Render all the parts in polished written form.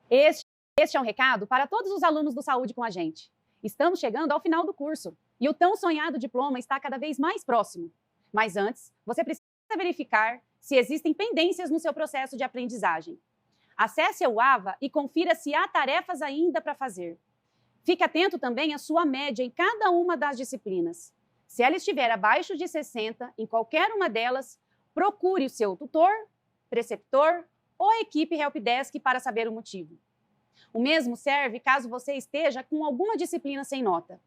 Este, este é um recado para todos os alunos do Saúde com a gente. Estamos chegando ao final do curso e o tão sonhado diploma está cada vez mais próximo. Mas antes, você precisa verificar se existem pendências no seu processo de aprendizagem. Acesse o AVA e confira se há tarefas ainda para fazer. Fique atento também à sua média em cada uma das disciplinas. Se ela estiver abaixo de 60 em qualquer uma delas, procure o seu tutor, preceptor ou equipe helpdesk para saber o motivo. O mesmo serve caso você esteja com alguma disciplina sem nota.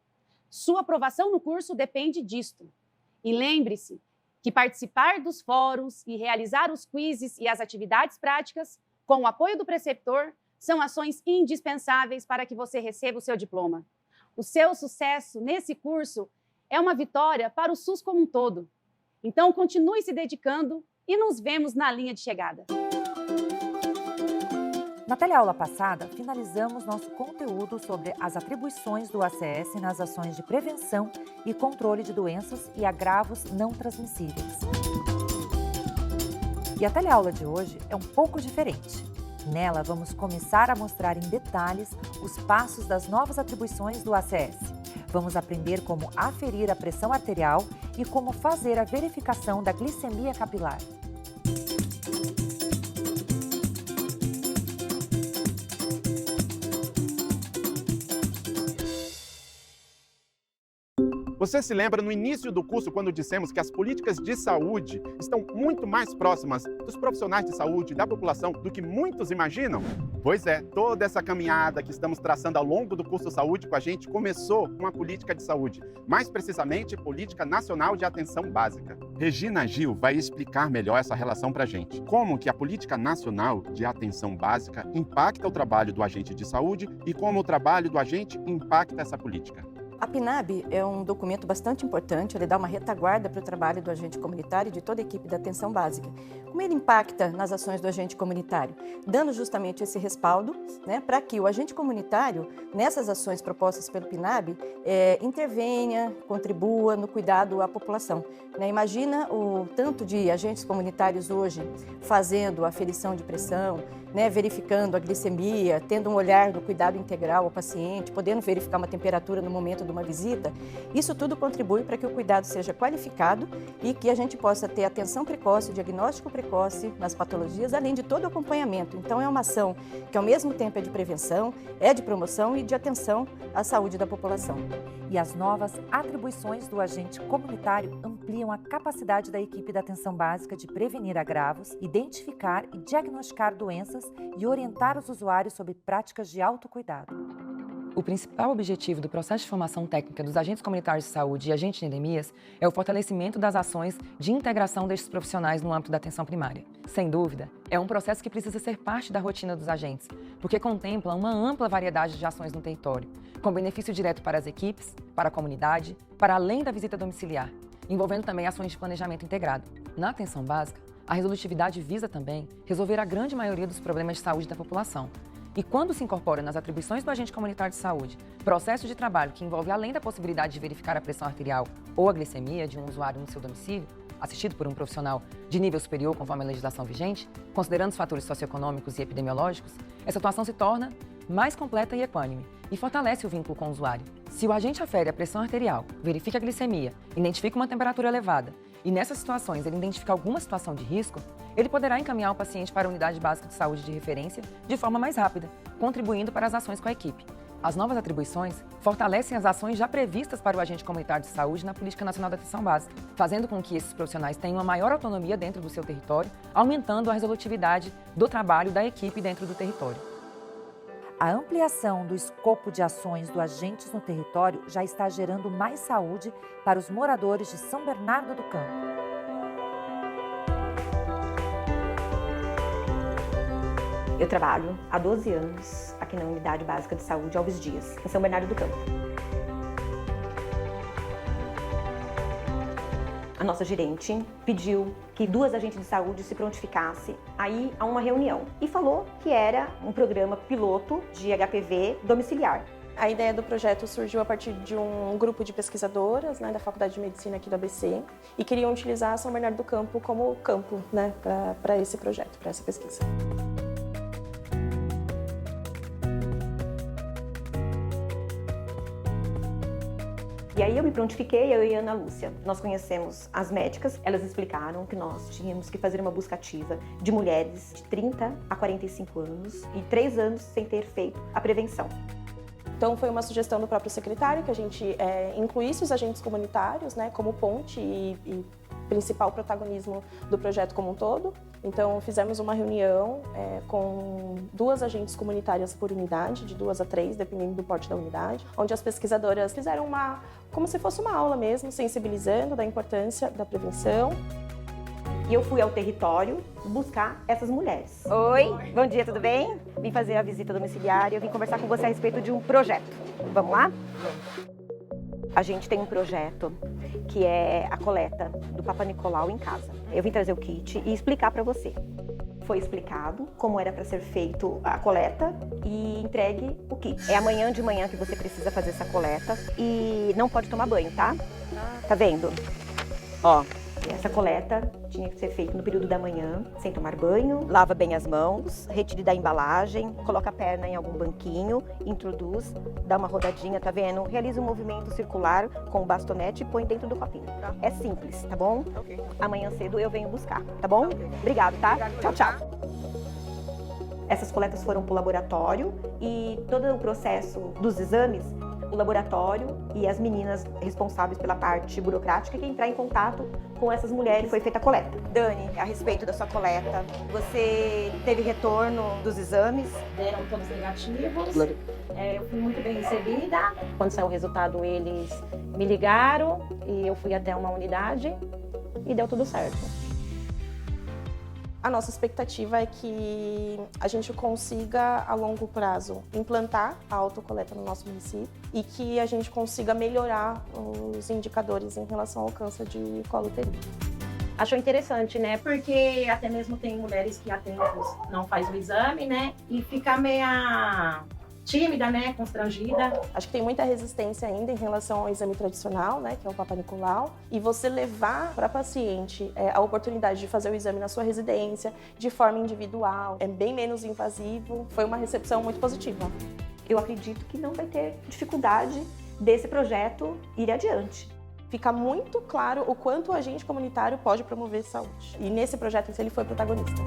Sua aprovação no curso depende disto. E lembre-se que participar dos fóruns e realizar os quizzes e as atividades práticas, com o apoio do preceptor, são ações indispensáveis para que você receba o seu diploma. O seu sucesso nesse curso é uma vitória para o SUS como um todo. Então, continue se dedicando e nos vemos na linha de chegada. Na teleaula passada, finalizamos nosso conteúdo sobre as atribuições do ACS nas ações de prevenção e controle de doenças e agravos não transmissíveis. E a teleaula de hoje é um pouco diferente. Nela, vamos começar a mostrar em detalhes os passos das novas atribuições do ACS. Vamos aprender como aferir a pressão arterial e como fazer a verificação da glicemia capilar. Você se lembra no início do curso quando dissemos que as políticas de saúde estão muito mais próximas dos profissionais de saúde e da população do que muitos imaginam? Pois é, toda essa caminhada que estamos traçando ao longo do curso Saúde com a gente começou com a política de saúde, mais precisamente Política Nacional de Atenção Básica. Regina Gil vai explicar melhor essa relação para a gente. Como que a Política Nacional de Atenção Básica impacta o trabalho do agente de saúde e como o trabalho do agente impacta essa política. A PNAB é um documento bastante importante, ele dá uma retaguarda para o trabalho do agente comunitário e de toda a equipe da atenção básica. Como ele impacta nas ações do agente comunitário? Dando justamente esse respaldo, para que o agente comunitário, nessas ações propostas pelo PNAB, intervenha, contribua no cuidado à população. Imagina o tanto de agentes comunitários hoje fazendo a aferição de pressão, verificando a glicemia, tendo um olhar do cuidado integral ao paciente, podendo verificar uma temperatura no momento de uma visita. Isso tudo contribui para que o cuidado seja qualificado e que a gente possa ter atenção precoce, diagnóstico precoce nas patologias, além de todo o acompanhamento. Então, é uma ação que, ao mesmo tempo, é de prevenção, é de promoção e de atenção à saúde da população. E as novas atribuições do agente comunitário ampliam a capacidade da equipe da atenção básica de prevenir agravos, identificar e diagnosticar doenças e orientar os usuários sobre práticas de autocuidado. O principal objetivo do processo de formação técnica dos agentes comunitários de saúde e agentes de endemias é o fortalecimento das ações de integração destes profissionais no âmbito da atenção primária. Sem dúvida, é um processo que precisa ser parte da rotina dos agentes, porque contempla uma ampla variedade de ações no território, com benefício direto para as equipes, para a comunidade, para além da visita domiciliar, envolvendo também ações de planejamento integrado. Na atenção básica, a resolutividade visa também resolver a grande maioria dos problemas de saúde da população. E quando se incorpora nas atribuições do agente comunitário de saúde processo de trabalho que envolve, além da possibilidade de verificar a pressão arterial ou a glicemia de um usuário no seu domicílio, assistido por um profissional de nível superior conforme a legislação vigente, considerando os fatores socioeconômicos e epidemiológicos, essa atuação se torna mais completa e equânime e fortalece o vínculo com o usuário. Se o agente afere a pressão arterial, verifica a glicemia, identifica uma temperatura elevada e nessas situações ele identifica alguma situação de risco, ele poderá encaminhar o paciente para a unidade básica de saúde de referência de forma mais rápida, contribuindo para as ações com a equipe. As novas atribuições fortalecem as ações já previstas para o agente comunitário de saúde na Política Nacional da Atenção Básica, fazendo com que esses profissionais tenham uma maior autonomia dentro do seu território, aumentando a resolutividade do trabalho da equipe dentro do território. A ampliação do escopo de ações do agentes no território já está gerando mais saúde para os moradores de São Bernardo do Campo. Eu trabalho há 12 anos aqui na Unidade Básica de Saúde Alves Dias, em São Bernardo do Campo. A nossa gerente pediu que 2 agentes de saúde se prontificassem a ir a uma reunião e falou que era um programa piloto de HPV domiciliar. A ideia do projeto surgiu a partir de um grupo de pesquisadoras da Faculdade de Medicina aqui do ABC e queriam utilizar São Bernardo do Campo como campo para esse projeto, para essa pesquisa. E aí eu me prontifiquei, eu e a Ana Lúcia. Nós conhecemos as médicas, elas explicaram que nós tínhamos que fazer uma busca ativa de mulheres de 30 a 45 anos e 3 anos sem ter feito a prevenção. Então foi uma sugestão do próprio secretário que a gente incluísse os agentes comunitários, né, como ponte e principal protagonismo do projeto como um todo. Então fizemos uma reunião com 2 agentes comunitárias por unidade, de 2 a 3, dependendo do porte da unidade, onde as pesquisadoras fizeram como se fosse uma aula mesmo, sensibilizando da importância da prevenção. E eu fui ao território buscar essas mulheres. Oi, bom dia, tudo bem? Vim fazer a visita domiciliária, eu vim conversar com você a respeito de um projeto. Vamos lá? A gente tem um projeto que é a coleta do Papa Nicolau em casa. Eu vim trazer o kit e explicar para você. Foi explicado como era para ser feito a coleta e entregue o kit. É amanhã de manhã que você precisa fazer essa coleta e não pode tomar banho, tá? Tá vendo? Ó. Essa coleta tinha que ser feita no período da manhã, sem tomar banho, lava bem as mãos, retire da embalagem, coloca a perna em algum banquinho, introduz, dá uma rodadinha, tá vendo? Realiza um movimento circular com o bastonete e põe dentro do copinho. É simples, tá bom? Okay. Amanhã cedo eu venho buscar, tá bom? Okay. Obrigado, tá? Tchau, tchau. Essas coletas foram para o laboratório e todo o processo dos exames, o laboratório e as meninas responsáveis pela parte burocrática que entrar em contato com essas mulheres. Foi feita a coleta. Dani, a respeito da sua coleta, você teve retorno dos exames? Deram todos negativos. Eu fui muito bem recebida. Quando saiu o resultado, eles me ligaram e eu fui até uma unidade e deu tudo certo. A nossa expectativa é que a gente consiga, a longo prazo, implantar a autocoleta no nosso município e que a gente consiga melhorar os indicadores em relação ao câncer de colo uterino. Achou interessante, né? Porque até mesmo tem mulheres que há tempos não faz o exame, né? E fica meia tímida, né? Constrangida. Acho que tem muita resistência ainda em relação ao exame tradicional, né? Que é o Papa Nicolau. E você levar para a paciente a oportunidade de fazer o exame na sua residência, de forma individual, é bem menos invasivo. Foi uma recepção muito positiva. Eu acredito que não vai ter dificuldade desse projeto ir adiante. Fica muito claro o quanto o agente comunitário pode promover saúde. E nesse projeto ele foi protagonista.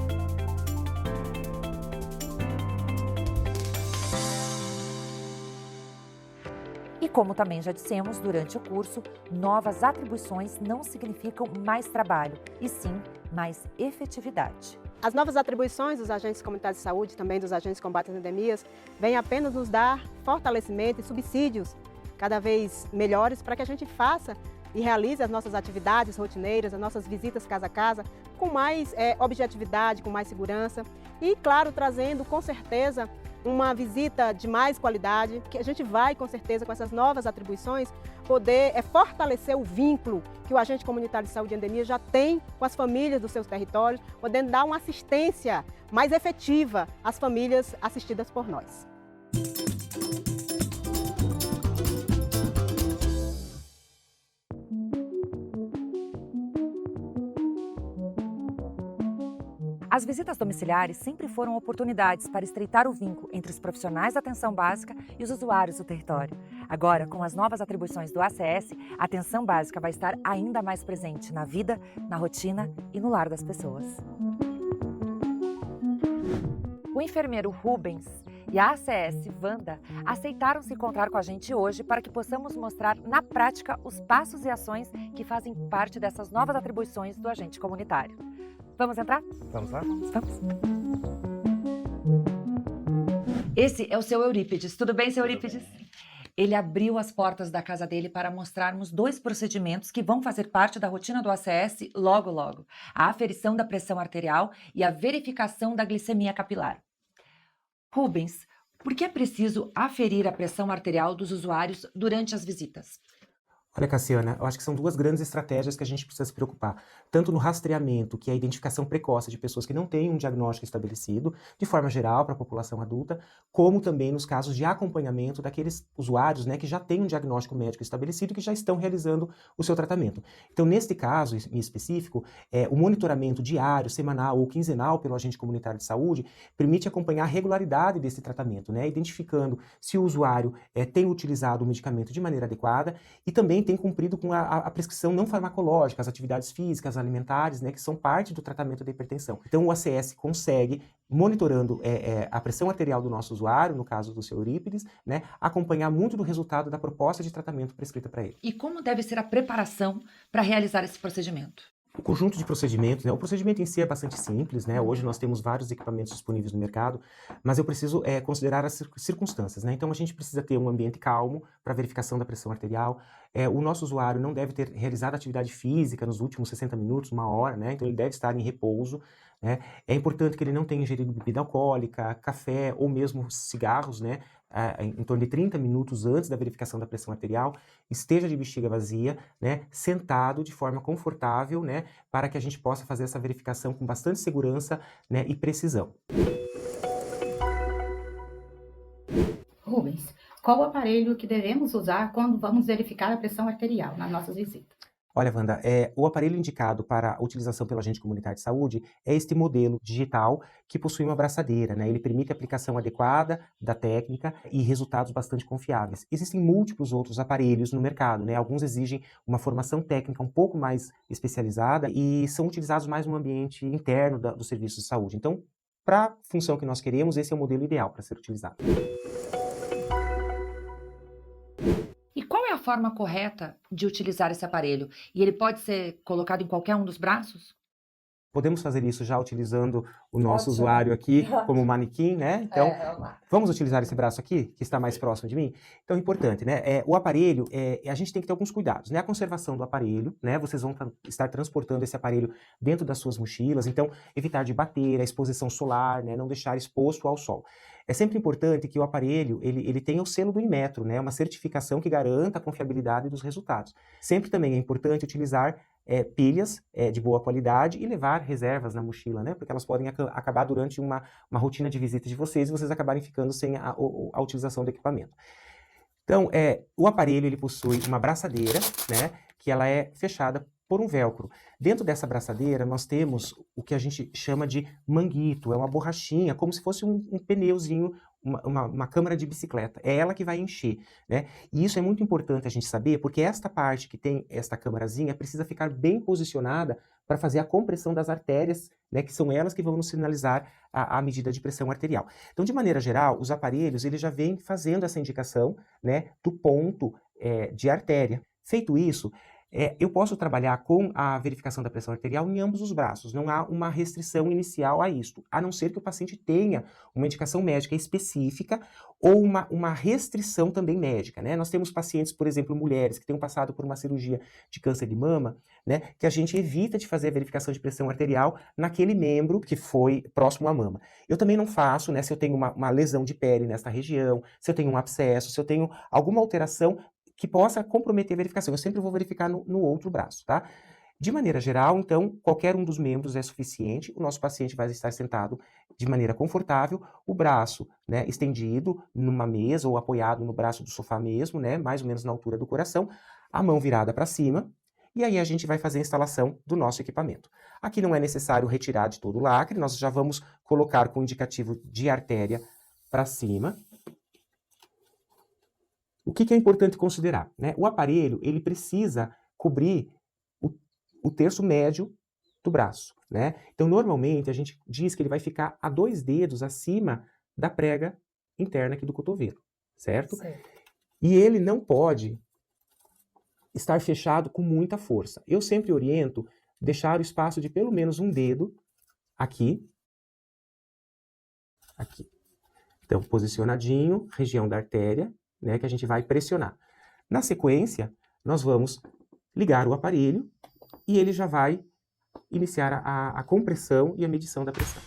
E como também já dissemos durante o curso, novas atribuições não significam mais trabalho, e sim mais efetividade. As novas atribuições dos agentes comunitários de saúde e também dos agentes de combate às endemias vêm apenas nos dar fortalecimento e subsídios cada vez melhores para que a gente faça e realize as nossas atividades rotineiras, as nossas visitas casa a casa, com mais objetividade, com mais segurança e, claro, trazendo com certeza uma visita de mais qualidade, que a gente vai, com certeza, com essas novas atribuições, poder fortalecer o vínculo que o agente comunitário de saúde e endemia já tem com as famílias dos seus territórios, podendo dar uma assistência mais efetiva às famílias assistidas por nós. As visitas domiciliares sempre foram oportunidades para estreitar o vínculo entre os profissionais da atenção básica e os usuários do território. Agora, com as novas atribuições do ACS, a atenção básica vai estar ainda mais presente na vida, na rotina e no lar das pessoas. O enfermeiro Rubens e a ACS Wanda aceitaram se encontrar com a gente hoje para que possamos mostrar na prática os passos e ações que fazem parte dessas novas atribuições do agente comunitário. Vamos entrar? Vamos lá? Vamos. Esse é o seu Eurípides. Tudo bem, seu Eurípides? Ele abriu as portas da casa dele para mostrarmos 2 procedimentos que vão fazer parte da rotina do ACS logo, logo. A aferição da pressão arterial e a verificação da glicemia capilar. Rubens, por que é preciso aferir a pressão arterial dos usuários durante as visitas? Olha, Cassiana, eu acho que são 2 grandes estratégias que a gente precisa se preocupar. Tanto no rastreamento, que é a identificação precoce de pessoas que não têm um diagnóstico estabelecido, de forma geral, para a população adulta, como também nos casos de acompanhamento daqueles usuários, né, que já têm um diagnóstico médico estabelecido e que já estão realizando o seu tratamento. Então, neste caso em específico, o monitoramento diário, semanal ou quinzenal pelo agente comunitário de saúde permite acompanhar a regularidade desse tratamento, né, identificando se o usuário tem utilizado o medicamento de maneira adequada e também tem cumprido com a prescrição não farmacológica, as atividades físicas, alimentares, né, que são parte do tratamento da hipertensão. Então o ACS consegue, monitorando a pressão arterial do nosso usuário, no caso do seu Eurípides, né, acompanhar muito do resultado da proposta de tratamento prescrita para ele. E como deve ser a preparação para realizar esse procedimento? O conjunto de procedimentos, né? O procedimento em si é bastante simples, né? Hoje nós temos vários equipamentos disponíveis no mercado, mas eu preciso considerar as circunstâncias, né? Então a gente precisa ter um ambiente calmo para verificação da pressão arterial. O nosso usuário não deve ter realizado atividade física nos últimos 60 minutos, uma hora, né? Então ele deve estar em repouso, né? É importante que ele não tenha ingerido bebida alcoólica, café ou mesmo cigarros, né? Em torno de 30 minutos antes da verificação da pressão arterial, esteja de bexiga vazia, né, sentado de forma confortável, né, para que a gente possa fazer essa verificação com bastante segurança, né, e precisão. Rubens, qual o aparelho que devemos usar quando vamos verificar a pressão arterial nas nossas visitas? Olha, Wanda, o aparelho indicado para a utilização pelo agente comunitário de saúde é este modelo digital que possui uma braçadeira, né? Ele permite a aplicação adequada da técnica e resultados bastante confiáveis. Existem múltiplos outros aparelhos no mercado, né? Alguns exigem uma formação técnica um pouco mais especializada e são utilizados mais no ambiente interno do serviço de saúde. Então, para a função que nós queremos, esse é o modelo ideal para ser utilizado. E qual é a forma correta de utilizar esse aparelho? E ele pode ser colocado em qualquer um dos braços? Podemos fazer isso já utilizando o nosso usuário aqui como manequim, né? Então, vamos utilizar esse braço aqui, que está mais próximo de mim? Então, é importante, né? O aparelho, a gente tem que ter alguns cuidados, né? A conservação do aparelho, né? Vocês vão estar transportando esse aparelho dentro das suas mochilas, então, evitar de bater, a exposição solar, né? Não deixar exposto ao sol. É sempre importante que o aparelho, ele tenha o selo do Inmetro, né? Uma certificação que garanta a confiabilidade dos resultados. Sempre também é importante utilizar pilhas de boa qualidade e levar reservas na mochila, né? Porque elas podem acabar durante uma rotina de visita de vocês e vocês acabarem ficando sem a utilização do equipamento. Então, o aparelho ele possui uma braçadeira, né? Que ela é fechada por um velcro. Dentro dessa braçadeira nós temos o que a gente chama de manguito, é uma borrachinha, como se fosse um pneuzinho, uma câmara de bicicleta. É ela que vai encher, né? E isso é muito importante a gente saber, porque esta parte que tem esta câmarazinha precisa ficar bem posicionada para fazer a compressão das artérias, né? Que são elas que vão nos sinalizar a medida de pressão arterial. Então, de maneira geral, os aparelhos eles já vêm fazendo essa indicação, né? Do ponto de artéria. Feito isso, eu posso trabalhar com a verificação da pressão arterial em ambos os braços. Não há uma restrição inicial a isto, a não ser que o paciente tenha uma indicação médica específica ou uma restrição também médica, né? Nós temos pacientes, por exemplo, mulheres que tenham passado por uma cirurgia de câncer de mama, né? Que a gente evita de fazer a verificação de pressão arterial naquele membro que foi próximo à mama. Eu também não faço, né? Se eu tenho uma lesão de pele nesta região, se eu tenho um abscesso, se eu tenho alguma alteração que possa comprometer a verificação. Eu sempre vou verificar no outro braço, tá? De maneira geral, então, qualquer um dos membros é suficiente. O nosso paciente vai estar sentado de maneira confortável, o braço, né, estendido numa mesa ou apoiado no braço do sofá mesmo, né, mais ou menos na altura do coração, a mão virada para cima, e aí a gente vai fazer a instalação do nosso equipamento. Aqui não é necessário retirar de todo o lacre, nós já vamos colocar com o indicativo de artéria para cima. O que é importante considerar, né? O aparelho ele precisa cobrir o terço médio do braço, né? Então, normalmente, a gente diz que ele vai ficar a 2 dedos acima da prega interna aqui do cotovelo, certo? E ele não pode estar fechado com muita força. Eu sempre oriento deixar o espaço de pelo menos um dedo aqui. Aqui. Então, posicionadinho, região da artéria, né, que a gente vai pressionar. Na sequência, nós vamos ligar o aparelho e ele já vai iniciar a compressão e a medição da pressão.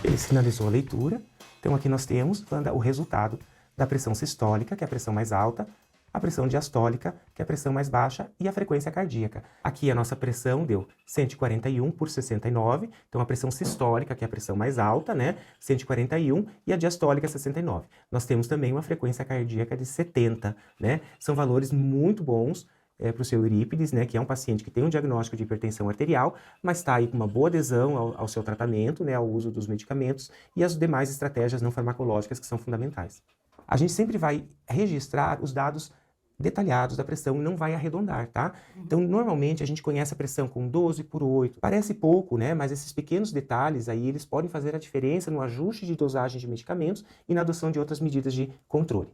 Ele sinalizou a leitura, então aqui nós temos o resultado da pressão sistólica, que é a pressão mais alta, a pressão diastólica, que é a pressão mais baixa, e a frequência cardíaca. Aqui a nossa pressão deu 141/69, então a pressão sistólica, que é a pressão mais alta, né, 141, e a diastólica 69. Nós temos também uma frequência cardíaca de 70, né, são valores muito bons, para o seu Eurípides, né, que é um paciente que tem um diagnóstico de hipertensão arterial, mas está aí com uma boa adesão ao seu tratamento, né, ao uso dos medicamentos e as demais estratégias não farmacológicas que são fundamentais. A gente sempre vai registrar os dados detalhados da pressão e não vai arredondar, tá? Então, normalmente, a gente conhece a pressão com 12/8. Parece pouco, né? Mas esses pequenos detalhes aí, eles podem fazer a diferença no ajuste de dosagem de medicamentos e na adoção de outras medidas de controle.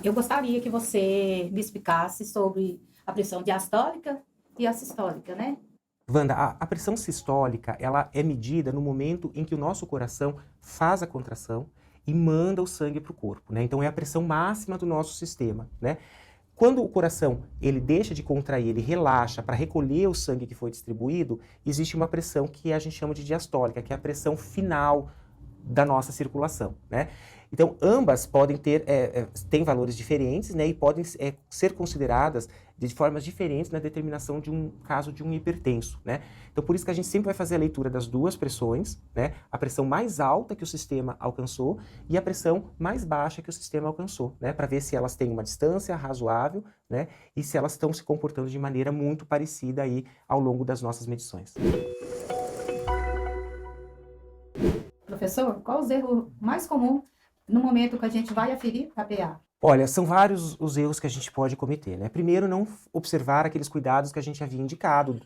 Eu gostaria que você me explicasse sobre a pressão diastólica e a sistólica, né? Wanda, a pressão sistólica, ela é medida no momento em que o nosso coração faz a contração e manda o sangue para o corpo, né? Então é a pressão máxima do nosso sistema, né? Quando o coração ele deixa de contrair, ele relaxa para recolher o sangue que foi distribuído, existe uma pressão que a gente chama de diastólica, que é a pressão final da nossa circulação, né? Então, ambas podem ter, têm valores diferentes, né, e podem ser consideradas de formas diferentes na determinação de um caso de um hipertenso, né? Então, por isso que a gente sempre vai fazer a leitura das duas pressões, né? A pressão mais alta que o sistema alcançou e a pressão mais baixa que o sistema alcançou, né? Para ver se elas têm uma distância razoável, né? E se elas estão se comportando de maneira muito parecida aí ao longo das nossas medições. Professor, qual os erros mais comuns no momento que a gente vai aferir a PA? Olha, são vários os erros que a gente pode cometer, né? Primeiro, não observar aqueles cuidados que a gente havia indicado,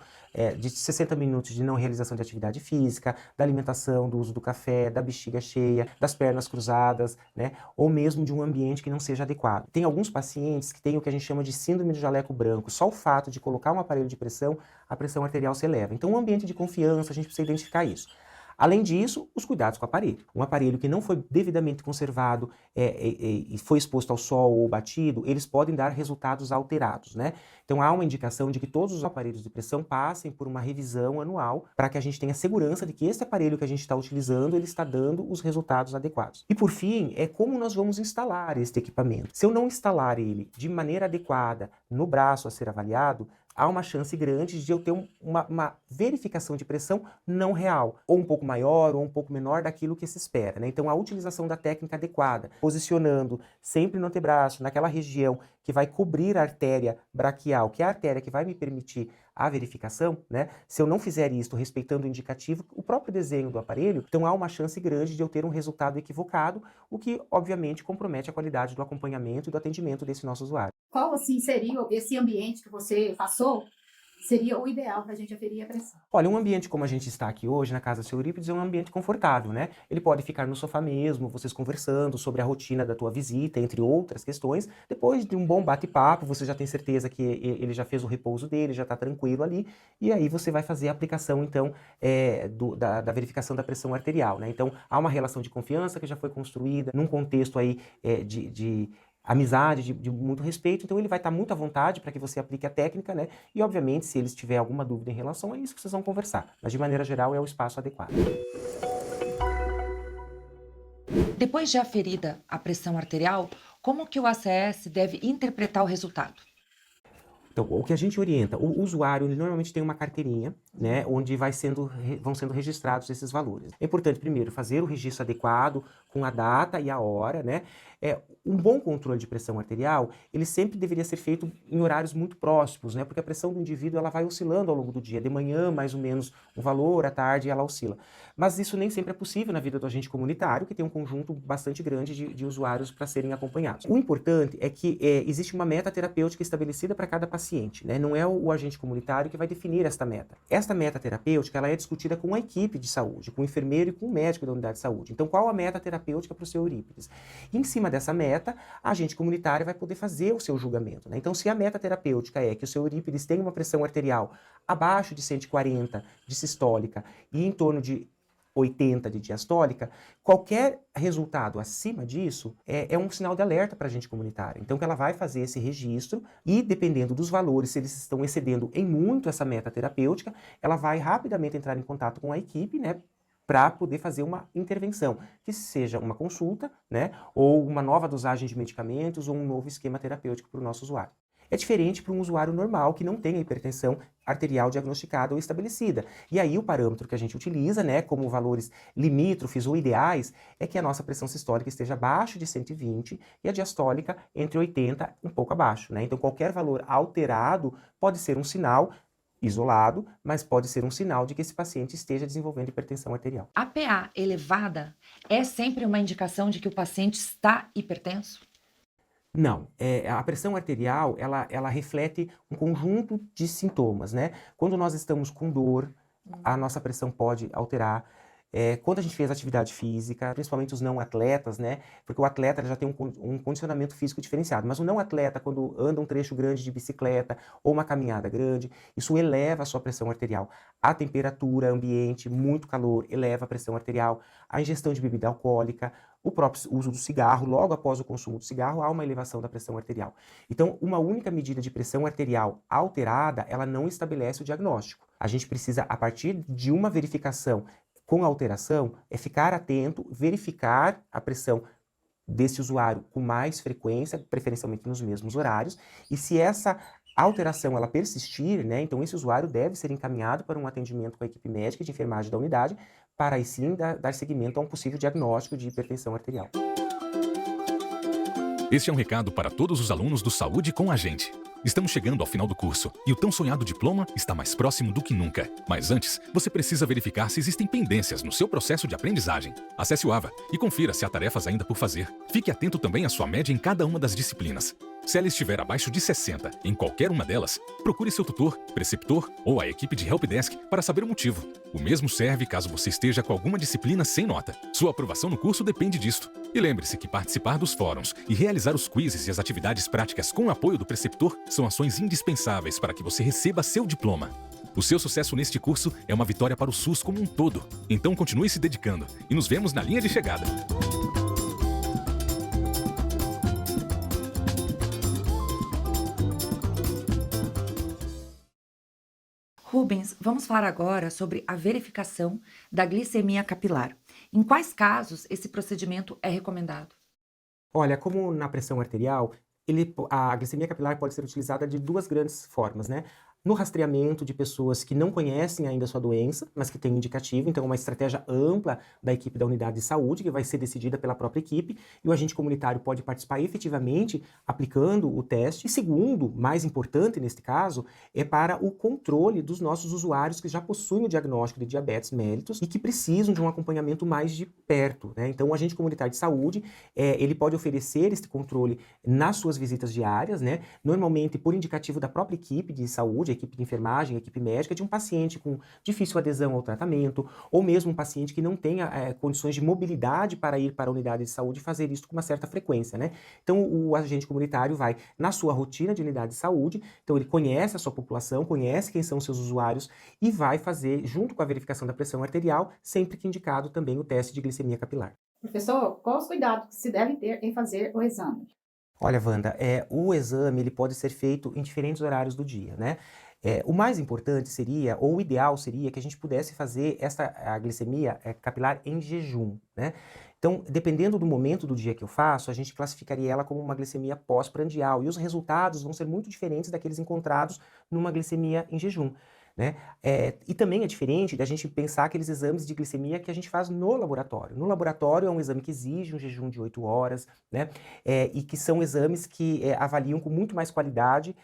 de 60 minutos de não realização de atividade física, da alimentação, do uso do café, da bexiga cheia, das pernas cruzadas, né? Ou mesmo de um ambiente que não seja adequado. Tem alguns pacientes que têm o que a gente chama de síndrome do jaleco branco. Só o fato de colocar um aparelho de pressão, a pressão arterial se eleva. Então, um ambiente de confiança, a gente precisa identificar isso. Além disso, os cuidados com o aparelho. Um aparelho que não foi devidamente conservado e foi exposto ao sol ou batido, eles podem dar resultados alterados, né? Então há uma indicação de que todos os aparelhos de pressão passem por uma revisão anual para que a gente tenha segurança de que esse aparelho que a gente está utilizando, ele está dando os resultados adequados. E por fim, é como nós vamos instalar este equipamento. Se eu não instalar ele de maneira adequada no braço a ser avaliado, há uma chance grande de eu ter uma verificação de pressão não real, ou um pouco maior ou um pouco menor daquilo que se espera, né? Então a utilização da técnica adequada, posicionando sempre no antebraço, naquela região que vai cobrir a artéria braquial, que é a artéria que vai me permitir a verificação, né? Se eu não fizer isso respeitando o indicativo, o próprio desenho do aparelho, então há uma chance grande de eu ter um resultado equivocado, o que obviamente compromete a qualidade do acompanhamento e do atendimento desse nosso usuário. Qual, assim, seria esse ambiente que você passou? Seria o ideal para a gente aferir a pressão? Olha, um ambiente como a gente está aqui hoje, na casa do seu Eurípides, é um ambiente confortável, né? Ele pode ficar no sofá mesmo, vocês conversando sobre a rotina da tua visita, entre outras questões. Depois de um bom bate-papo, você já tem certeza que ele já fez o repouso dele, já está tranquilo ali, e aí você vai fazer a aplicação, então, da verificação da pressão arterial, né? Então, há uma relação de confiança que já foi construída num contexto aí de amizade, de muito respeito, então ele vai estar muito à vontade para que você aplique a técnica, né? E obviamente, se eles tiverem alguma dúvida em relação a isso, vocês vão conversar. Mas de maneira geral é o espaço adequado. Depois de aferida a pressão arterial, como que o ACS deve interpretar o resultado? Então, o que a gente orienta, o usuário ele normalmente tem uma carteirinha, né, onde vão sendo registrados esses valores. É importante, primeiro, fazer o registro adequado com a data e a hora, né? Um bom controle de pressão arterial, ele sempre deveria ser feito em horários muito próximos, né? Porque a pressão do indivíduo ela vai oscilando ao longo do dia. De manhã, mais ou menos, um valor, à tarde ela oscila. Mas isso nem sempre é possível na vida do agente comunitário, que tem um conjunto bastante grande de usuários para serem acompanhados. O importante é que existe uma meta terapêutica estabelecida para cada paciente, né? Não é o agente comunitário que vai definir esta meta. Esta meta terapêutica ela é discutida com a equipe de saúde, com o enfermeiro e com o médico da unidade de saúde. Então, qual a meta terapêutica para o seu Eurípides? E em cima dessa meta, a agente comunitário vai poder fazer o seu julgamento, né? Então, se a meta terapêutica é que o seu Eurípides tem uma pressão arterial abaixo de 140 de sistólica e em torno de 80 de diastólica, qualquer resultado acima disso é um sinal de alerta para a agente comunitária. Então, que ela vai fazer esse registro e, dependendo dos valores, se eles estão excedendo em muito essa meta terapêutica, ela vai rapidamente entrar em contato com a equipe, né, para poder fazer uma intervenção, que seja uma consulta, né, ou uma nova dosagem de medicamentos ou um novo esquema terapêutico para o nosso usuário. É diferente para um usuário normal que não tem a hipertensão arterial diagnosticada ou estabelecida. E aí o parâmetro que a gente utiliza, né, como valores limítrofes ou ideais, é que a nossa pressão sistólica esteja abaixo de 120 e a diastólica entre 80 um pouco abaixo, né? Então qualquer valor alterado pode ser um sinal isolado, mas pode ser um sinal de que esse paciente esteja desenvolvendo hipertensão arterial. A PA elevada é sempre uma indicação de que o paciente está hipertenso? Não, a pressão arterial, ela reflete um conjunto de sintomas, né? Quando nós estamos com dor, a nossa pressão pode alterar. Quando a gente fez atividade física, principalmente os não atletas, né? Porque o atleta já tem um condicionamento físico diferenciado, mas o não atleta, quando anda um trecho grande de bicicleta ou uma caminhada grande, isso eleva a sua pressão arterial. A temperatura ambiente, muito calor, eleva a pressão arterial. A ingestão de bebida alcoólica, o próprio uso do cigarro, logo após o consumo do cigarro, há uma elevação da pressão arterial. Então, uma única medida de pressão arterial alterada, ela não estabelece o diagnóstico. A gente precisa, a partir de uma verificação com alteração, é ficar atento, verificar a pressão desse usuário com mais frequência, preferencialmente nos mesmos horários, e se essa alteração ela persistir, né, então esse usuário deve ser encaminhado para um atendimento com a equipe médica de enfermagem da unidade, para aí sim dar seguimento a um possível diagnóstico de hipertensão arterial. Este é um recado para todos os alunos do Saúde com a Gente. Estamos chegando ao final do curso e o tão sonhado diploma está mais próximo do que nunca. Mas antes, você precisa verificar se existem pendências no seu processo de aprendizagem. Acesse o AVA e confira se há tarefas ainda por fazer. Fique atento também à sua média em cada uma das disciplinas. Se ela estiver abaixo de 60 em qualquer uma delas, procure seu tutor, preceptor ou a equipe de helpdesk para saber o motivo. O mesmo serve caso você esteja com alguma disciplina sem nota. Sua aprovação no curso depende disto. E lembre-se que participar dos fóruns e realizar os quizzes e as atividades práticas com o apoio do preceptor são ações indispensáveis para que você receba seu diploma. O seu sucesso neste curso é uma vitória para o SUS como um todo. Então continue se dedicando e nos vemos na linha de chegada. Rubens, vamos falar agora sobre a verificação da glicemia capilar. Em quais casos esse procedimento é recomendado? Olha, como na pressão arterial, a glicemia capilar pode ser utilizada de duas grandes formas, né? No rastreamento de pessoas que não conhecem ainda a sua doença, mas que têm indicativo, então uma estratégia ampla da equipe da unidade de saúde, que vai ser decidida pela própria equipe, e o agente comunitário pode participar efetivamente aplicando o teste. E segundo, mais importante neste caso, é para o controle dos nossos usuários que já possuem o diagnóstico de diabetes mellitus e que precisam de um acompanhamento mais de perto, né? Então o agente comunitário de saúde, ele pode oferecer este controle nas suas visitas diárias, né? Normalmente por indicativo da própria equipe de saúde, equipe de enfermagem, equipe médica, de um paciente com difícil adesão ao tratamento, ou mesmo um paciente que não tenha condições de mobilidade para ir para a unidade de saúde e fazer isso com uma certa frequência, né? Então, o agente comunitário vai na sua rotina de unidade de saúde, então ele conhece a sua população, conhece quem são os seus usuários e vai fazer, junto com a verificação da pressão arterial, sempre que indicado também o teste de glicemia capilar. Professor, quais os cuidados que se devem ter em fazer o exame? Olha, Wanda, o exame ele pode ser feito em diferentes horários do dia, né? O mais importante seria, ou o ideal seria, que a gente pudesse fazer a glicemia capilar em jejum, né? Então, dependendo do momento do dia que eu faço, a gente classificaria ela como uma glicemia pós-prandial, e os resultados vão ser muito diferentes daqueles encontrados numa glicemia em jejum, né? E também é diferente da gente pensar aqueles exames de glicemia que a gente faz no laboratório. No laboratório é um exame que exige um jejum de 8 horas, né? E que são exames que avaliam com muito mais qualidade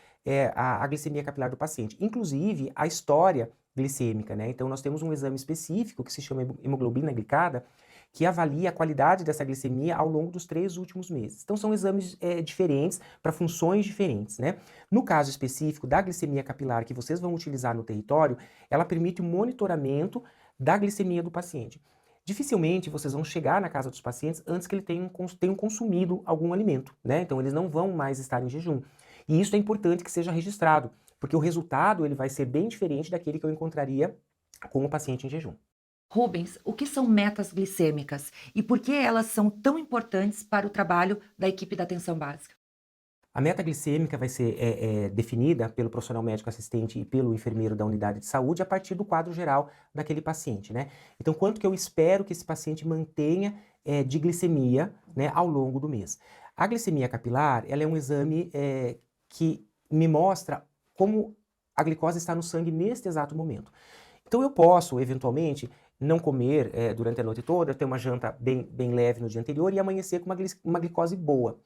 a glicemia capilar do paciente. Inclusive, a história glicêmica, né? Então, nós temos um exame específico que se chama hemoglobina glicada, que avalia a qualidade dessa glicemia ao longo dos 3 últimos meses. Então, são exames diferentes, para funções diferentes, né? No caso específico da glicemia capilar que vocês vão utilizar no território, ela permite o monitoramento da glicemia do paciente. Dificilmente vocês vão chegar na casa dos pacientes antes que eles tenham consumido algum alimento, né? Então, eles não vão mais estar em jejum. E isso é importante que seja registrado, porque o resultado ele vai ser bem diferente daquele que eu encontraria com o paciente em jejum. Rubens, o que são metas glicêmicas e por que elas são tão importantes para o trabalho da equipe da atenção básica? A meta glicêmica vai ser definida pelo profissional médico assistente e pelo enfermeiro da unidade de saúde a partir do quadro geral daquele paciente, né? Então, quanto que eu espero que esse paciente mantenha de glicemia, né, ao longo do mês. A glicemia capilar, ela é um exame que me mostra como a glicose está no sangue neste exato momento. Então eu posso, eventualmente, não comer durante a noite toda, ter uma janta bem leve no dia anterior e amanhecer com uma glicose boa.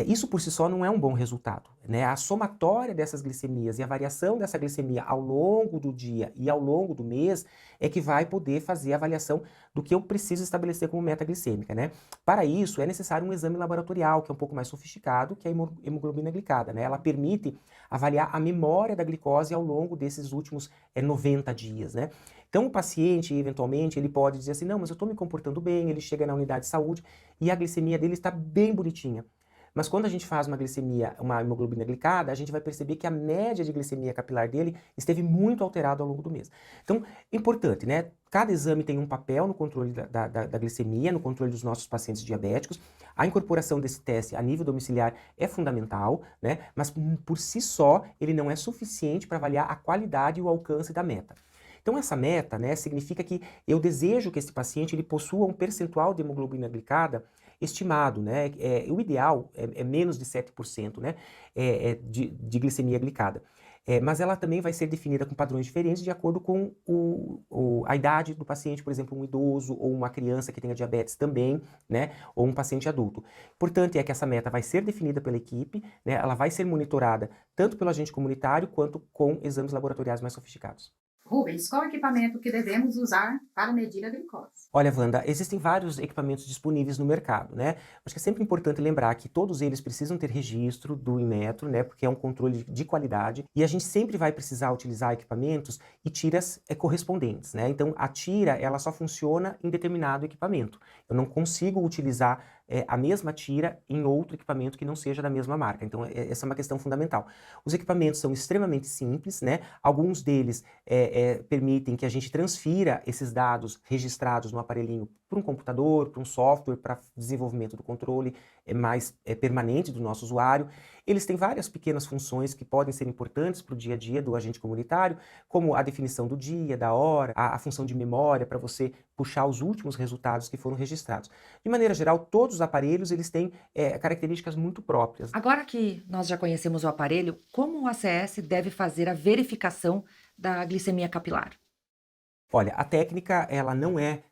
Isso por si só não é um bom resultado, né? A somatória dessas glicemias e a variação dessa glicemia ao longo do dia e ao longo do mês é que vai poder fazer a avaliação do que eu preciso estabelecer como meta glicêmica, né? Para isso é necessário um exame laboratorial, que é um pouco mais sofisticado, que é a hemoglobina glicada, né? Ela permite avaliar a memória da glicose ao longo desses últimos 90 dias, né? Então o paciente, eventualmente, ele pode dizer assim, não, mas eu estou me comportando bem, ele chega na unidade de saúde e a glicemia dele está bem bonitinha. Mas quando a gente faz uma hemoglobina glicada, a gente vai perceber que a média de glicemia capilar dele esteve muito alterada ao longo do mês. Então, importante, né? Cada exame tem um papel no controle da glicemia, no controle dos nossos pacientes diabéticos. A incorporação desse teste a nível domiciliar é fundamental, né? Mas por si só, ele não é suficiente para avaliar a qualidade e o alcance da meta. Então essa meta, né, significa que eu desejo que esse paciente ele possua um percentual de hemoglobina glicada estimado, né? O ideal é menos de 7%, né? De glicemia glicada. Mas ela também vai ser definida com padrões diferentes de acordo com a idade do paciente, por exemplo, um idoso ou uma criança que tenha diabetes também, né? Ou um paciente adulto. Importante é que essa meta vai ser definida pela equipe, né? Ela vai ser monitorada tanto pelo agente comunitário quanto com exames laboratoriais mais sofisticados. Rubens, qual equipamento que devemos usar para medir a glicose? Olha, Wanda, existem vários equipamentos disponíveis no mercado, né? Acho que é sempre importante lembrar que todos eles precisam ter registro do Inmetro, né? Porque é um controle de qualidade e a gente sempre vai precisar utilizar equipamentos e tiras correspondentes, né? Então, a tira, ela só funciona em determinado equipamento. Eu não consigo utilizar a mesma tira em outro equipamento que não seja da mesma marca. Então, essa é uma questão fundamental. Os equipamentos são extremamente simples, né? Alguns deles permitem que a gente transfira esses dados registrados no aparelhinho para um computador, para um software, para desenvolvimento do controle mais permanente do nosso usuário. Eles têm várias pequenas funções que podem ser importantes para o dia a dia do agente comunitário, como a definição do dia, da hora, a função de memória para você puxar os últimos resultados que foram registrados. De maneira geral, todos os aparelhos eles têm características muito próprias. Agora que nós já conhecemos o aparelho, como o ACS deve fazer a verificação da glicemia capilar? Olha, a técnica ela não é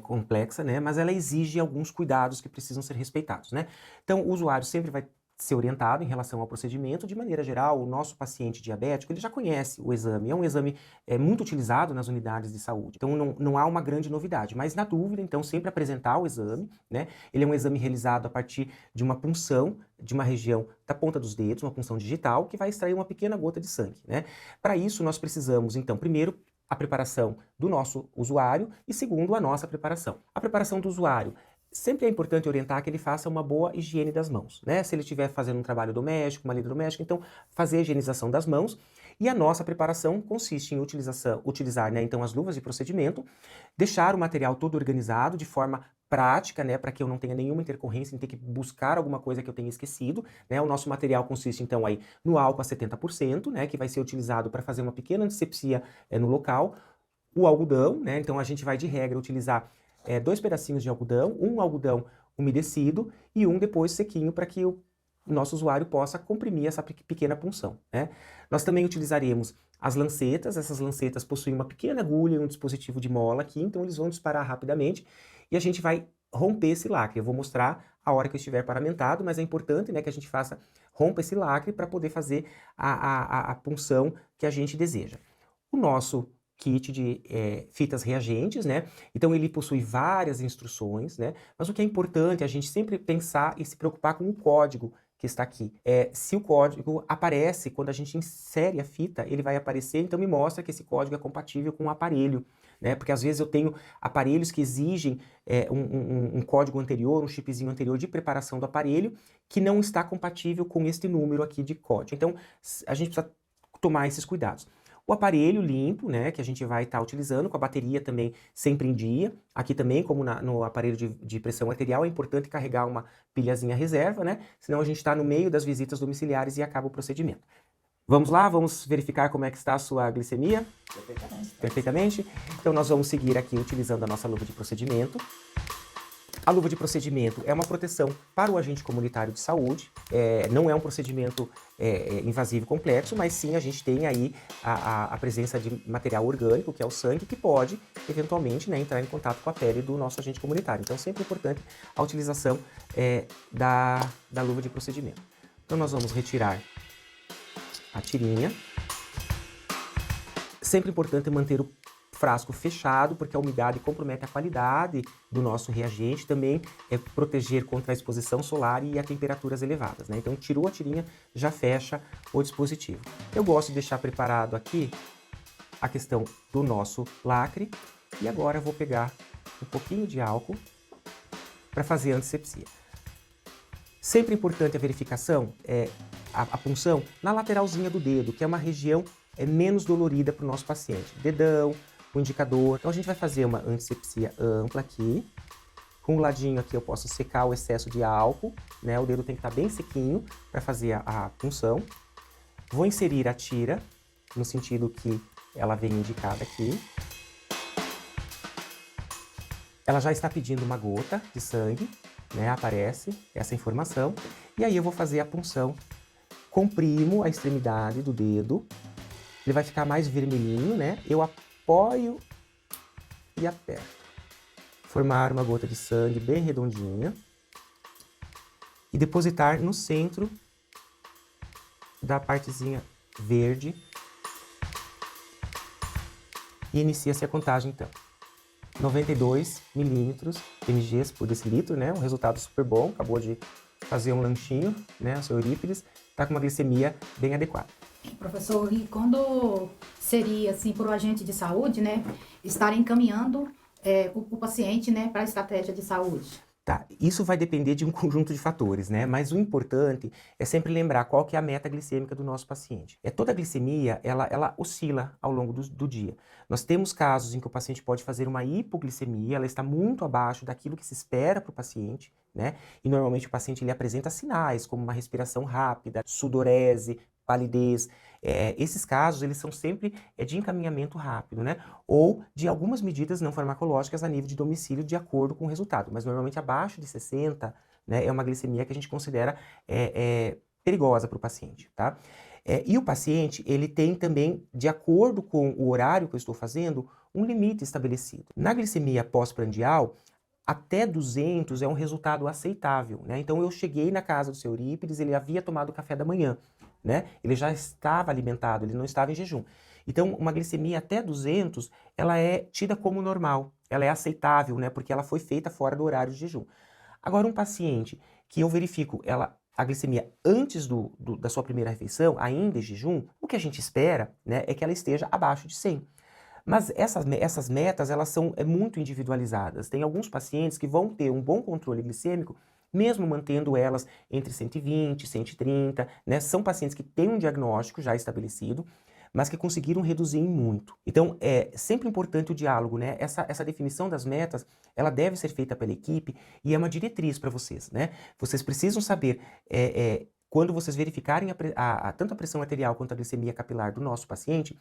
complexa, né, mas ela exige alguns cuidados que precisam ser respeitados, né? Então, o usuário sempre vai ser orientado em relação ao procedimento. De maneira geral, o nosso paciente diabético ele já conhece o exame, é um exame muito utilizado nas unidades de saúde, então não há uma grande novidade, mas na dúvida, então sempre apresentar o exame, né? Ele é um exame realizado a partir de uma punção de uma região da ponta dos dedos, uma punção digital, que vai extrair uma pequena gota de sangue, né? Para isso, nós precisamos, então, primeiro, a preparação do nosso usuário e, segundo, a nossa preparação. A preparação do usuário. Sempre é importante orientar que ele faça uma boa higiene das mãos, né? Se ele estiver fazendo um trabalho doméstico, uma lida doméstica, então fazer a higienização das mãos. E a nossa preparação consiste em utilizar, né, então as luvas de procedimento, deixar o material todo organizado de forma prática, né, para que eu não tenha nenhuma intercorrência em ter que buscar alguma coisa que eu tenha esquecido, né? O nosso material consiste então aí no álcool a 70%, né, que vai ser utilizado para fazer uma pequena antisepsia no local, o algodão, né? Então a gente vai de regra utilizar 2 pedacinhos de algodão, um algodão umedecido e um depois sequinho para que o nosso usuário possa comprimir essa pequena punção, né? Nós também utilizaremos as lancetas. Essas lancetas possuem uma pequena agulha e um dispositivo de mola aqui, então eles vão disparar rapidamente e a gente vai romper esse lacre. Eu vou mostrar a hora que eu estiver paramentado, mas é importante, né, que a gente rompa esse lacre para poder fazer a punção que a gente deseja. O nosso kit de fitas reagentes, né? Então ele possui várias instruções, né? Mas o que é importante é a gente sempre pensar e se preocupar com o código que está aqui. Se o código aparece quando a gente insere a fita, ele vai aparecer, então me mostra que esse código é compatível com o aparelho, né? Porque às vezes eu tenho aparelhos que exigem um código anterior, um chipzinho anterior de preparação do aparelho, que não está compatível com este número aqui de código. Então a gente precisa tomar esses cuidados. O aparelho limpo, né, que a gente vai estar utilizando, com a bateria também sempre em dia. Aqui também, como no aparelho de pressão arterial, é importante carregar uma pilhazinha reserva, né? Senão a gente está no meio das visitas domiciliares e acaba o procedimento. Vamos lá, vamos verificar como é que está a sua glicemia? Perfeitamente. Então nós vamos seguir aqui utilizando a nossa luva de procedimento. A luva de procedimento é uma proteção para o agente comunitário de saúde, não é um procedimento invasivo complexo, mas sim a gente tem aí a presença de material orgânico, que é o sangue, que pode, eventualmente, né, entrar em contato com a pele do nosso agente comunitário. Então, sempre é importante a utilização da luva de procedimento. Então, nós vamos retirar a tirinha. Sempre importante manter o frasco fechado, porque a umidade compromete a qualidade do nosso reagente, também proteger contra a exposição solar e a temperaturas elevadas, né? Então, tirou a tirinha, já fecha o dispositivo. Eu gosto de deixar preparado aqui a questão do nosso lacre, e agora eu vou pegar um pouquinho de álcool para fazer a antisepsia. Sempre importante a verificação, a punção na lateralzinha do dedo, que é uma região menos dolorida para o nosso paciente. Dedão, o indicador. Então a gente vai fazer uma antisepsia ampla aqui. Com o ladinho aqui eu posso secar o excesso de álcool, né? O dedo tem que estar bem sequinho para fazer a punção. Vou inserir a tira, no sentido que ela vem indicada aqui. Ela já está pedindo uma gota de sangue, né? Aparece essa informação. E aí eu vou fazer a punção. Comprimo a extremidade do dedo. Ele vai ficar mais vermelhinho, né? Eu apoio e aperto. Formar uma gota de sangue bem redondinha. E depositar no centro da partezinha verde. E inicia-se a contagem, então. 92 milímetros mg por decilitro, né? Um resultado super bom. Acabou de fazer um lanchinho, né? O seu Eurípides está com uma glicemia bem adequada. Professor, e quando seria, assim, para o agente de saúde, né, estar encaminhando o paciente, né, para a estratégia de saúde? Tá, isso vai depender de um conjunto de fatores, né? Mas o importante é sempre lembrar qual que é a meta glicêmica do nosso paciente. Toda a glicemia, ela oscila ao longo do dia. Nós temos casos em que o paciente pode fazer uma hipoglicemia, ela está muito abaixo daquilo que se espera para o paciente, né? E normalmente o paciente ele apresenta sinais como uma respiração rápida, sudorese, palidez. Esses casos, eles são sempre de encaminhamento rápido, né? Ou de algumas medidas não farmacológicas a nível de domicílio de acordo com o resultado. Mas normalmente abaixo de 60, né, é uma glicemia que a gente considera perigosa para o paciente, tá? E o paciente, ele tem também, de acordo com o horário que eu estou fazendo, um limite estabelecido. Na glicemia pós-prandial, até 200 é um resultado aceitável, né? Então eu cheguei na casa do seu Eurípides, ele havia tomado café da manhã, né? Ele já estava alimentado, ele não estava em jejum. Então uma glicemia até 200, ela é tida como normal, ela é aceitável, né? Porque ela foi feita fora do horário de jejum. Agora um paciente que eu verifico a glicemia antes da sua primeira refeição, ainda em jejum, o que a gente espera, né, é que ela esteja abaixo de 100. Mas essas metas, elas são muito individualizadas. Tem alguns pacientes que vão ter um bom controle glicêmico, mesmo mantendo elas entre 120 e 130, né? São pacientes que têm um diagnóstico já estabelecido, mas que conseguiram reduzir em muito. Então, é sempre importante o diálogo, né? Essa definição das metas, ela deve ser feita pela equipe e é uma diretriz para vocês, né? Vocês precisam saber, quando vocês verificarem tanto a pressão arterial quanto a glicemia capilar do nosso paciente,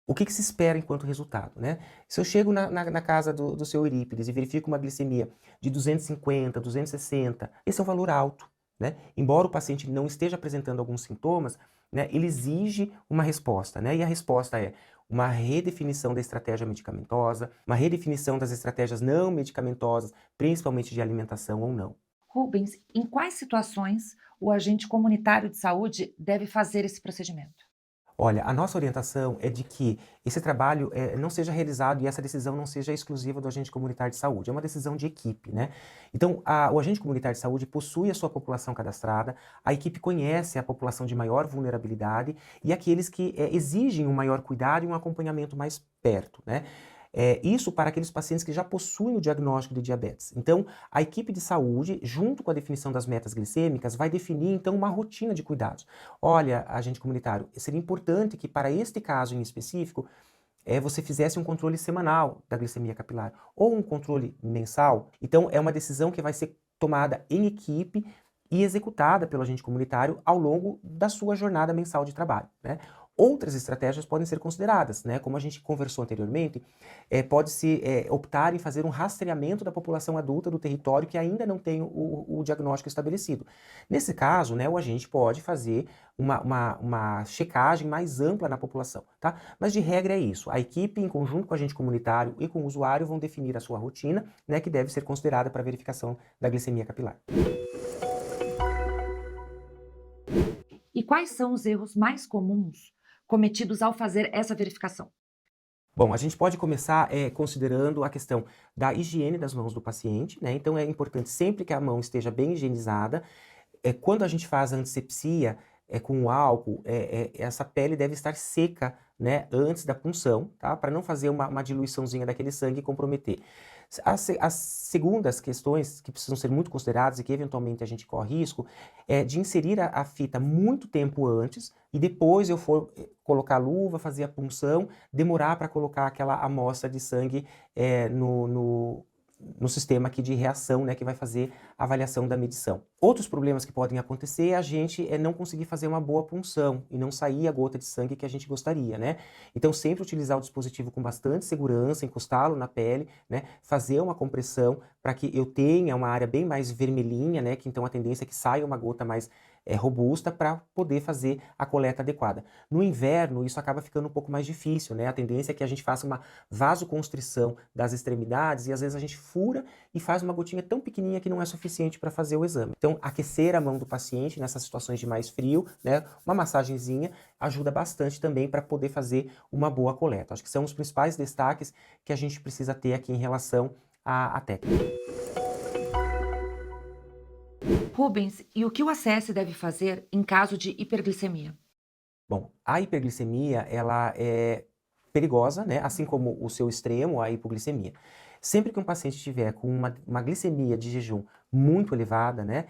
o que se espera enquanto resultado, né? Se eu chego na casa do seu Eurípides e verifico uma glicemia de 250, 260, esse é um valor alto, né? Embora o paciente não esteja apresentando alguns sintomas, né, ele exige uma resposta, né? E a resposta é uma redefinição da estratégia medicamentosa, uma redefinição das estratégias não medicamentosas, principalmente de alimentação ou não. Rubens, em quais situações o agente comunitário de saúde deve fazer esse procedimento? Olha, a nossa orientação é de que esse trabalho não seja realizado e essa decisão não seja exclusiva do agente comunitário de saúde, é uma decisão de equipe, né? Então, o agente comunitário de saúde possui a sua população cadastrada, a equipe conhece a população de maior vulnerabilidade e aqueles que exigem um maior cuidado e um acompanhamento mais perto, né? Isso para aqueles pacientes que já possuem o diagnóstico de diabetes. Então, a equipe de saúde, junto com a definição das metas glicêmicas, vai definir, então, uma rotina de cuidados. Olha, agente comunitário, seria importante que, para este caso em específico, você fizesse um controle semanal da glicemia capilar, ou um controle mensal. Então, é uma decisão que vai ser tomada em equipe e executada pelo agente comunitário ao longo da sua jornada mensal de trabalho, né? Outras estratégias podem ser consideradas, né? Como a gente conversou anteriormente, pode-se optar em fazer um rastreamento da população adulta do território que ainda não tem o diagnóstico estabelecido. Nesse caso, né, o agente pode fazer uma checagem mais ampla na população, tá? Mas de regra é isso, a equipe em conjunto com o agente comunitário e com o usuário vão definir a sua rotina, né, que deve ser considerada para a verificação da glicemia capilar. E quais são os erros mais comuns cometidos ao fazer essa verificação? Bom, a gente pode começar considerando a questão da higiene das mãos do paciente, né? Então é importante sempre que a mão esteja bem higienizada. Quando a gente faz a antisepsia com o álcool, essa pele deve estar seca, né, antes da punção, tá? Para não fazer uma diluiçãozinha daquele sangue e comprometer. As segundas questões que precisam ser muito consideradas e que eventualmente a gente corre risco é de inserir a fita muito tempo antes e depois eu for colocar a luva, fazer a punção, demorar para colocar aquela amostra de sangue no sistema aqui de reação, né, que vai fazer a avaliação da medição. Outros problemas que podem acontecer é a gente não conseguir fazer uma boa punção e não sair a gota de sangue que a gente gostaria, né? Então sempre utilizar o dispositivo com bastante segurança, encostá-lo na pele, né, fazer uma compressão para que eu tenha uma área bem mais vermelhinha, né, que então a tendência é que saia uma gota mais robusta para poder fazer a coleta adequada. No inverno, isso acaba ficando um pouco mais difícil, né? A tendência é que a gente faça uma vasoconstrição das extremidades e às vezes a gente fura e faz uma gotinha tão pequenininha que não é suficiente para fazer o exame. Então, aquecer a mão do paciente nessas situações de mais frio, né? Uma massagenzinha ajuda bastante também para poder fazer uma boa coleta. Acho que são os principais destaques que a gente precisa ter aqui em relação à técnica. Rubens, e o que o ACS deve fazer em caso de hiperglicemia? Bom, a hiperglicemia, ela é perigosa, né? Assim como o seu extremo, a hipoglicemia. Sempre que um paciente estiver com uma glicemia de jejum muito elevada, né?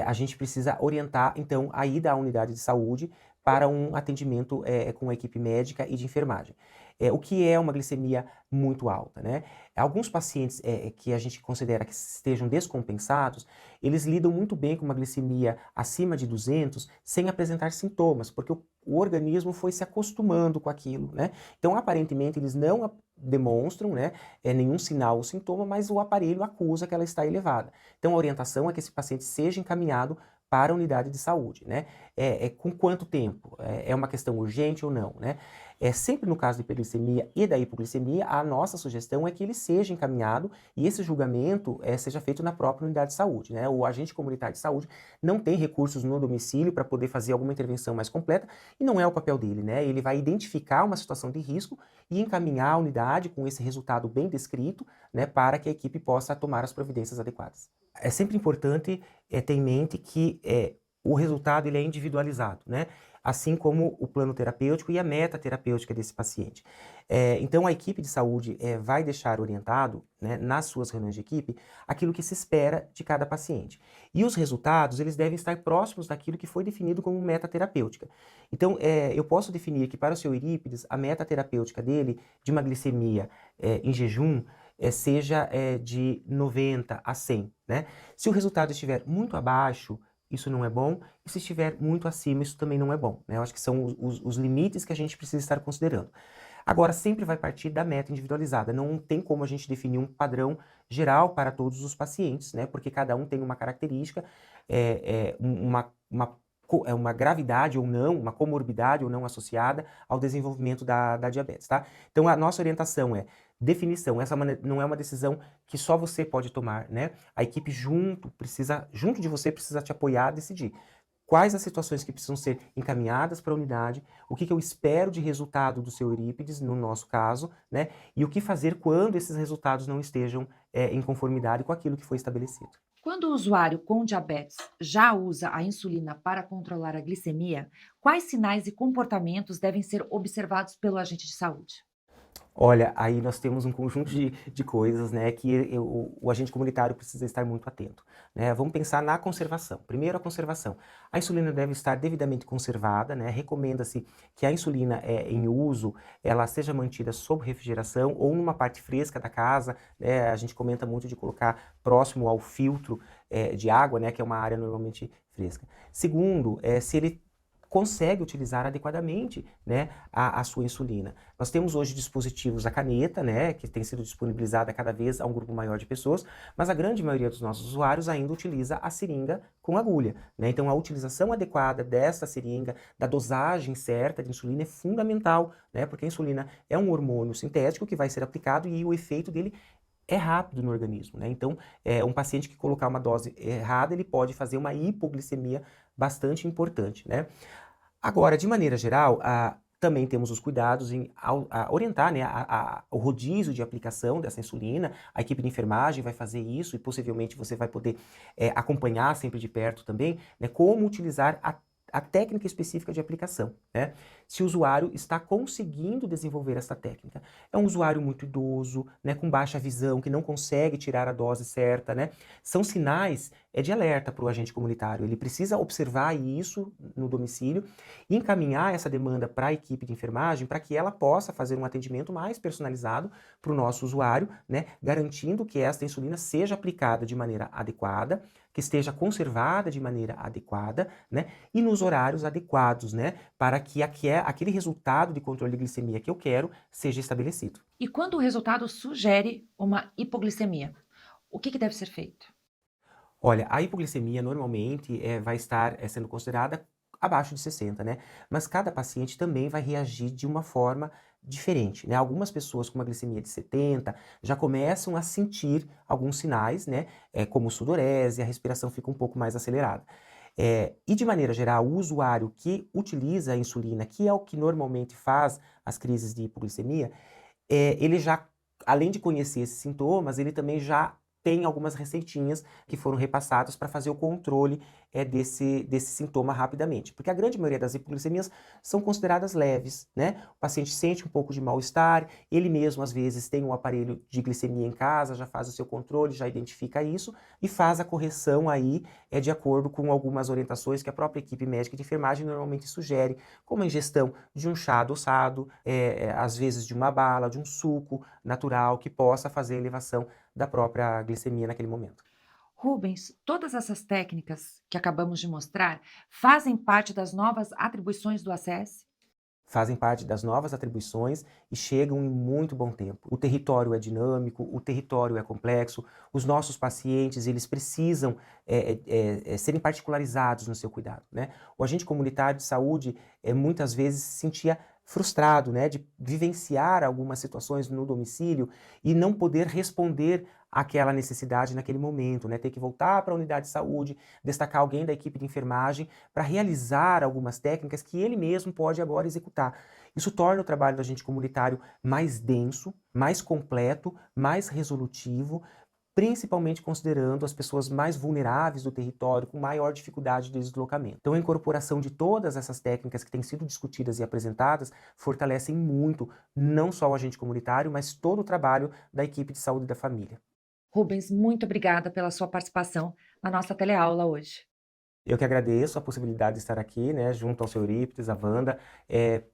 A gente precisa orientar, então, a ida à unidade de saúde para um atendimento com a equipe médica e de enfermagem. O que é uma glicemia muito alta, né? Alguns pacientes que a gente considera que estejam descompensados, eles lidam muito bem com uma glicemia acima de 200 sem apresentar sintomas, porque o organismo foi se acostumando com aquilo, né? Então, aparentemente, eles não demonstram, né, nenhum sinal ou sintoma, mas o aparelho acusa que ela está elevada. Então, a orientação é que esse paciente seja encaminhado para a unidade de saúde, né? Com quanto tempo? É uma questão urgente ou não, né? Sempre no caso da hiperglicemia e da hipoglicemia, a nossa sugestão é que ele seja encaminhado e esse julgamento seja feito na própria unidade de saúde, né? O agente comunitário de saúde não tem recursos no domicílio para poder fazer alguma intervenção mais completa e não é o papel dele, né? Ele vai identificar uma situação de risco e encaminhar a unidade com esse resultado bem descrito, né, para que a equipe possa tomar as providências adequadas. É sempre importante ter em mente que o resultado ele é individualizado, né? Assim como o plano terapêutico e a meta terapêutica desse paciente. Então, a equipe de saúde vai deixar orientado, né, nas suas reuniões de equipe, aquilo que se espera de cada paciente. E os resultados, eles devem estar próximos daquilo que foi definido como meta terapêutica. Então, eu posso definir que para o seu Eurípides, a meta terapêutica dele, de uma glicemia em jejum, seja de 90 a 100, né? Se o resultado estiver muito abaixo, isso não é bom, e se estiver muito acima, isso também não é bom, né? Eu acho que são os limites que a gente precisa estar considerando. Agora, sempre vai partir da meta individualizada, não tem como a gente definir um padrão geral para todos os pacientes, né? Porque cada um tem uma característica, uma gravidade ou não, uma comorbidade ou não associada ao desenvolvimento da diabetes, tá? Então, a nossa orientação é definição, essa não é uma decisão que só você pode tomar, né? A equipe junto de você precisa te apoiar a decidir quais as situações que precisam ser encaminhadas para a unidade, o que eu espero de resultado do seu Eurípides, no nosso caso, né? E o que fazer quando esses resultados não estejam em conformidade com aquilo que foi estabelecido. Quando o usuário com diabetes já usa a insulina para controlar a glicemia, quais sinais e comportamentos devem ser observados pelo agente de saúde? Olha, aí nós temos um conjunto de coisas, né, que o agente comunitário precisa estar muito atento, né? Vamos pensar na conservação. Primeiro, a conservação. A insulina deve estar devidamente conservada, né? Recomenda-se que a insulina em uso, ela seja mantida sob refrigeração ou numa parte fresca da casa, né? A gente comenta muito de colocar próximo ao filtro de água, né, que é uma área normalmente fresca. Segundo, se ele consegue utilizar adequadamente, né, a sua insulina. Nós temos hoje dispositivos, a caneta, né, que tem sido disponibilizada cada vez a um grupo maior de pessoas, mas a grande maioria dos nossos usuários ainda utiliza a seringa com agulha, né? Então a utilização adequada dessa seringa, da dosagem certa de insulina é fundamental, né, porque a insulina é um hormônio sintético que vai ser aplicado e o efeito dele é rápido no organismo, né? Então, um paciente que colocar uma dose errada, ele pode fazer uma hipoglicemia bastante importante, né? Agora, de maneira geral, também temos os cuidados em orientar, né, o rodízio de aplicação dessa insulina. A equipe de enfermagem vai fazer isso e possivelmente você vai poder acompanhar sempre de perto também, né, como utilizar a técnica específica de aplicação, né? Se o usuário está conseguindo desenvolver essa técnica. É um usuário muito idoso, né, com baixa visão, que não consegue tirar a dose certa, né? São sinais de alerta para o agente comunitário. Ele precisa observar isso no domicílio e encaminhar essa demanda para a equipe de enfermagem para que ela possa fazer um atendimento mais personalizado para o nosso usuário, né, garantindo que esta insulina seja aplicada de maneira adequada, que esteja conservada de maneira adequada, né, e nos horários adequados, né, para que aquele resultado de controle de glicemia que eu quero seja estabelecido. E quando o resultado sugere uma hipoglicemia, o que deve ser feito? Olha, a hipoglicemia normalmente vai estar sendo considerada abaixo de 60, né? Mas cada paciente também vai reagir de uma forma diferente, né? Algumas pessoas com uma glicemia de 70 já começam a sentir alguns sinais, né? Como sudorese, a respiração fica um pouco mais acelerada. E de maneira geral, o usuário que utiliza a insulina, que é o que normalmente faz as crises de hipoglicemia, ele já, além de conhecer esses sintomas, ele também já tem algumas receitinhas que foram repassadas para fazer o controle desse sintoma rapidamente. Porque a grande maioria das hipoglicemias são consideradas leves, né? O paciente sente um pouco de mal-estar, ele mesmo às vezes tem um aparelho de glicemia em casa, já faz o seu controle, já identifica isso e faz a correção aí de acordo com algumas orientações que a própria equipe médica de enfermagem normalmente sugere, como a ingestão de um chá adoçado, às vezes de uma bala, de um suco natural que possa fazer a elevação da própria glicemia naquele momento. Rubens, todas essas técnicas que acabamos de mostrar fazem parte das novas atribuições do ACS? Fazem parte das novas atribuições e chegam em muito bom tempo. O território é dinâmico, o território é complexo, os nossos pacientes eles precisam serem particularizados no seu cuidado, né? O agente comunitário de saúde muitas vezes se sentia frustrado, né, de vivenciar algumas situações no domicílio e não poder responder àquela necessidade naquele momento, né, ter que voltar para a unidade de saúde, destacar alguém da equipe de enfermagem para realizar algumas técnicas que ele mesmo pode agora executar. Isso torna o trabalho do agente comunitário mais denso, mais completo, mais resolutivo, principalmente considerando as pessoas mais vulneráveis do território, com maior dificuldade de deslocamento. Então a incorporação de todas essas técnicas que têm sido discutidas e apresentadas fortalecem muito, não só o agente comunitário, mas todo o trabalho da equipe de saúde da família. Rubens, muito obrigada pela sua participação na nossa teleaula hoje. Eu que agradeço a possibilidade de estar aqui, né, junto ao seu Eurípides, a Wanda,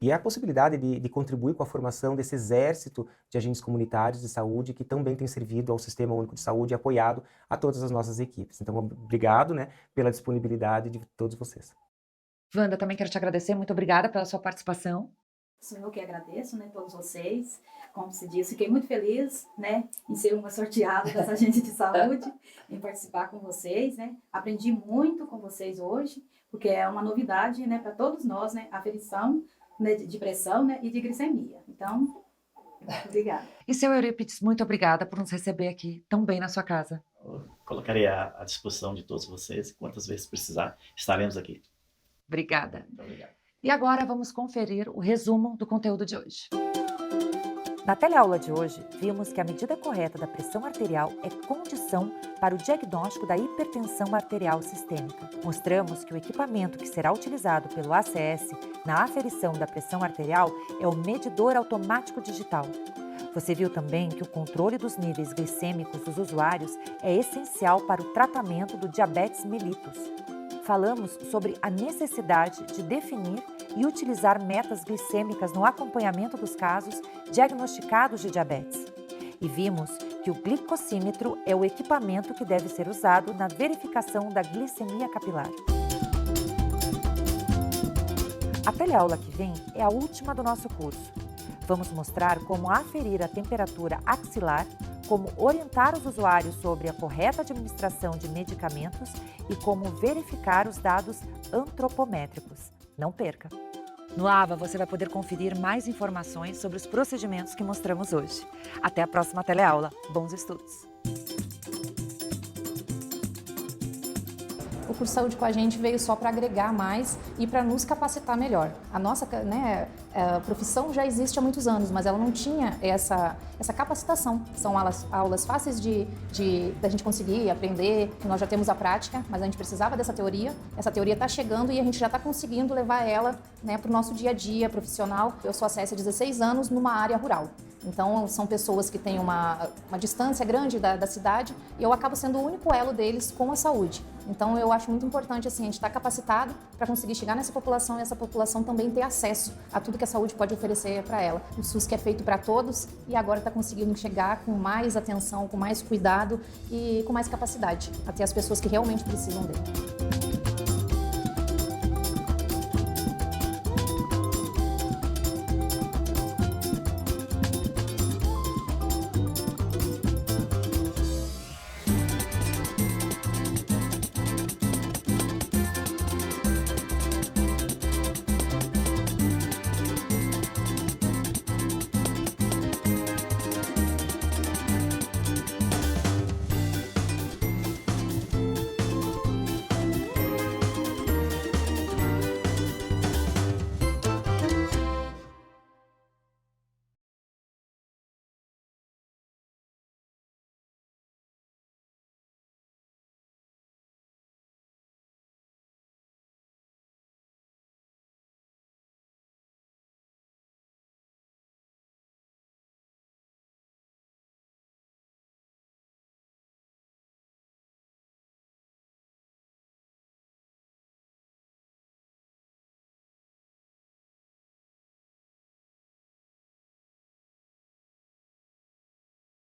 e a possibilidade de contribuir com a formação desse exército de agentes comunitários de saúde que também tem servido ao Sistema Único de Saúde e apoiado a todas as nossas equipes. Então, obrigado, né, pela disponibilidade de todos vocês. Wanda, também quero te agradecer, muito obrigada pela sua participação. Sou eu que agradeço, né, todos vocês. Como se diz, fiquei muito feliz, né, em ser uma sorteada das agentes de saúde, em participar com vocês, né. Aprendi muito com vocês hoje, porque é uma novidade, né, para todos nós, né, aferição, né, de pressão, né, e de glicemia. Então, obrigada. E seu Eurípides, muito obrigada por nos receber aqui tão bem na sua casa. Eu colocarei à disposição de todos vocês, quantas vezes precisar, estaremos aqui. Obrigada. Muito obrigado. E agora vamos conferir o resumo do conteúdo de hoje. Na teleaula de hoje, vimos que a medida correta da pressão arterial é condição para o diagnóstico da hipertensão arterial sistêmica. Mostramos que o equipamento que será utilizado pelo ACS na aferição da pressão arterial é o medidor automático digital. Você viu também que o controle dos níveis glicêmicos dos usuários é essencial para o tratamento do diabetes mellitus. Falamos sobre a necessidade de definir e utilizar metas glicêmicas no acompanhamento dos casos diagnosticados de diabetes. E vimos que o glicosímetro é o equipamento que deve ser usado na verificação da glicemia capilar. A teleaula que vem é a última do nosso curso. Vamos mostrar como aferir a temperatura axilar, como orientar os usuários sobre a correta administração de medicamentos e como verificar os dados antropométricos. Não perca! No AVA, você vai poder conferir mais informações sobre os procedimentos que mostramos hoje. Até a próxima teleaula. Bons estudos! O curso Saúde com a gente veio só para agregar mais e para nos capacitar melhor. A nossa profissão já existe há muitos anos, mas ela não tinha essa capacitação. São aulas fáceis da gente conseguir aprender, nós já temos a prática, mas a gente precisava dessa teoria. Essa teoria está chegando e a gente já está conseguindo levar ela para o nosso dia a dia profissional. Eu sou ACS há 16 anos numa área rural. Então, são pessoas que têm uma distância grande da cidade e eu acabo sendo o único elo deles com a saúde. Então, eu acho muito importante assim, a gente estar capacitado para conseguir chegar nessa população e essa população também ter acesso a tudo que a saúde pode oferecer para ela. O SUS que é feito para todos e agora está conseguindo chegar com mais atenção, com mais cuidado e com mais capacidade até as pessoas que realmente precisam dele.